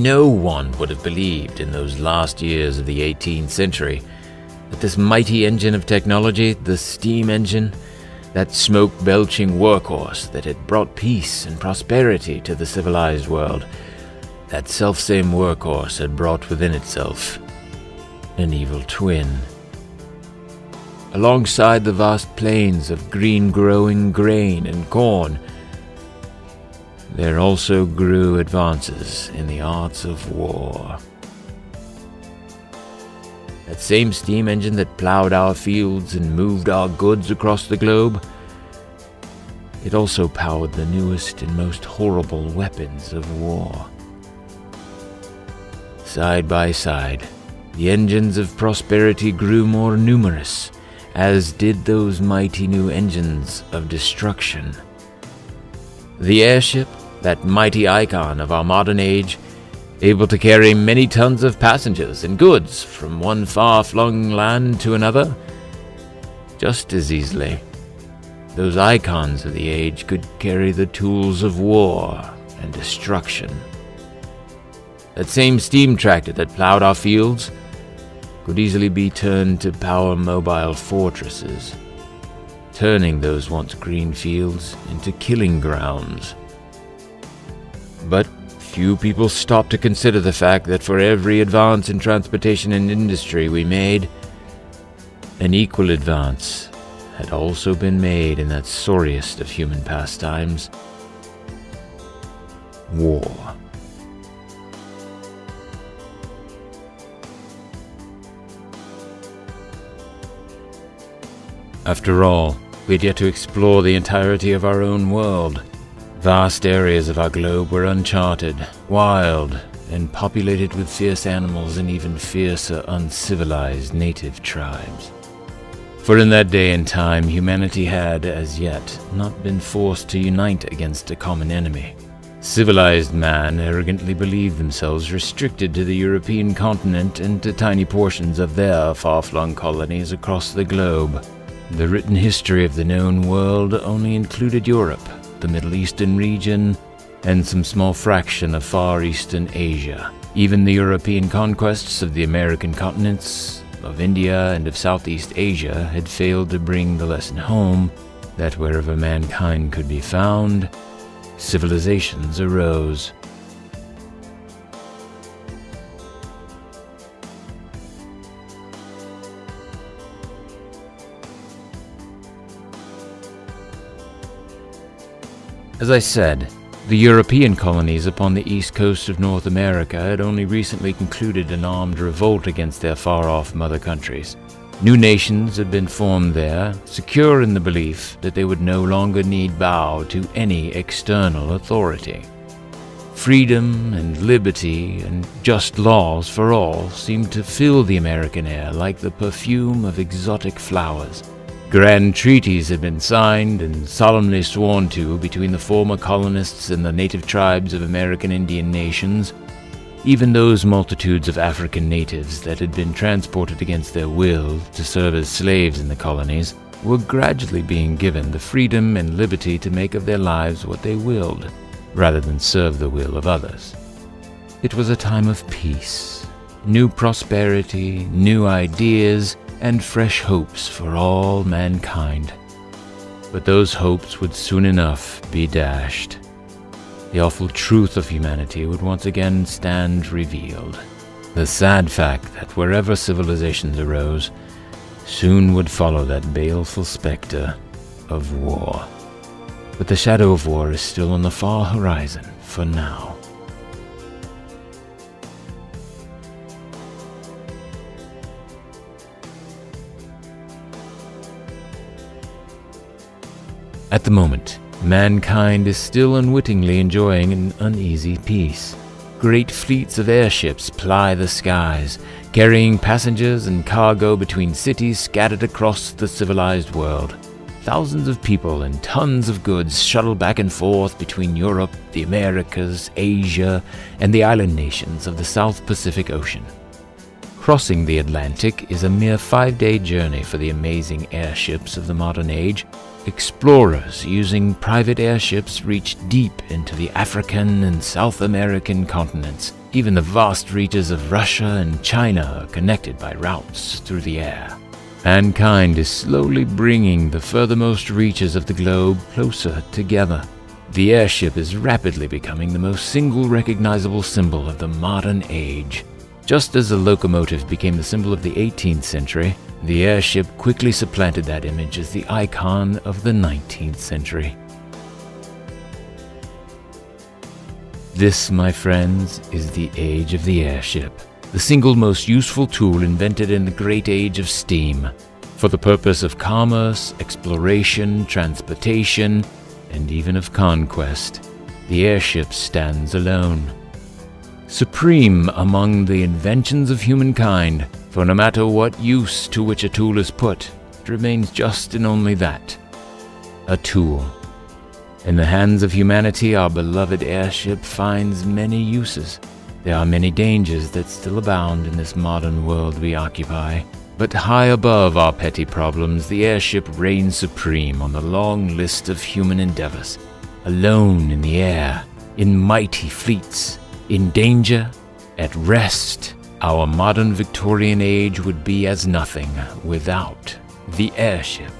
No one would have believed in those last years of the 18th century that this mighty engine of technology, the steam engine, that smoke-belching workhorse that had brought peace and prosperity to the civilized world, that selfsame workhorse had brought within itself an evil twin. Alongside the vast plains of green-growing grain and corn, there also grew advances in the arts of war. That same steam engine that plowed our fields and moved our goods across the globe, it also powered the newest and most horrible weapons of war. Side by side, the engines of prosperity grew more numerous, as did those mighty new engines of destruction. The airship, that mighty icon of our modern age, able to carry many tons of passengers and goods from one far-flung land to another, just as easily, those icons of the age could carry the tools of war and destruction. That same steam tractor that plowed our fields could easily be turned to power mobile fortresses, turning those once green fields into killing grounds. But few people stopped to consider the fact that for every advance in transportation and industry we made, an equal advance had also been made in that sorriest of human pastimes, war. After all, we had yet to explore the entirety of our own world. Vast areas of our globe were uncharted, wild, and populated with fierce animals and even fiercer, uncivilized native tribes. For in that day and time, humanity had, as yet, not been forced to unite against a common enemy. Civilized man arrogantly believed themselves restricted to the European continent and to tiny portions of their far-flung colonies across the globe. The written history of the known world only included Europe, the Middle Eastern region, and some small fraction of Far Eastern Asia. Even the European conquests of the American continents, of India, and of Southeast Asia had failed to bring the lesson home that wherever mankind could be found, civilizations arose. As I said, the European colonies upon the east coast of North America had only recently concluded an armed revolt against their far-off mother countries. New nations had been formed there, secure in the belief that they would no longer need bow to any external authority. Freedom and liberty and just laws for all seemed to fill the American air like the perfume of exotic flowers. Grand treaties had been signed and solemnly sworn to between the former colonists and the native tribes of American Indian nations. Even those multitudes of African natives that had been transported against their will to serve as slaves in the colonies were gradually being given the freedom and liberty to make of their lives what they willed, rather than serve the will of others. It was a time of peace, new prosperity, new ideas, and fresh hopes for all mankind. But those hopes would soon enough be dashed. The awful truth of humanity would once again stand revealed. The sad fact that wherever civilizations arose, soon would follow that baleful specter of war. But the shadow of war is still on the far horizon for now. At the moment, mankind is still unwittingly enjoying an uneasy peace. Great fleets of airships ply the skies, carrying passengers and cargo between cities scattered across the civilized world. Thousands of people and tons of goods shuttle back and forth between Europe, the Americas, Asia, and the island nations of the South Pacific Ocean. Crossing the Atlantic is a mere 5-day journey for the amazing airships of the modern age. Explorers using private airships reach deep into the African and South American continents, Even the vast reaches of Russia and China are connected by routes through the air. Mankind is slowly bringing the furthermost reaches of the globe closer together. The airship is rapidly becoming the most single recognizable symbol of the modern age. Just as the locomotive became the symbol of the 18th century, the airship quickly supplanted that image as the icon of the 19th century. This, my friends, is the age of the airship, the single most useful tool invented in the great age of steam, for the purpose of commerce, exploration, transportation, and even of conquest. The airship stands alone, supreme among the inventions of humankind, for no matter what use to which a tool is put, it remains just and only that, a tool. In the hands of humanity, our beloved airship finds many uses. There are many dangers that still abound in this modern world we occupy. But high above our petty problems, the airship reigns supreme on the long list of human endeavors. Alone in the air, in mighty fleets, in danger, at rest, our modern Victorian age would be as nothing without the airship.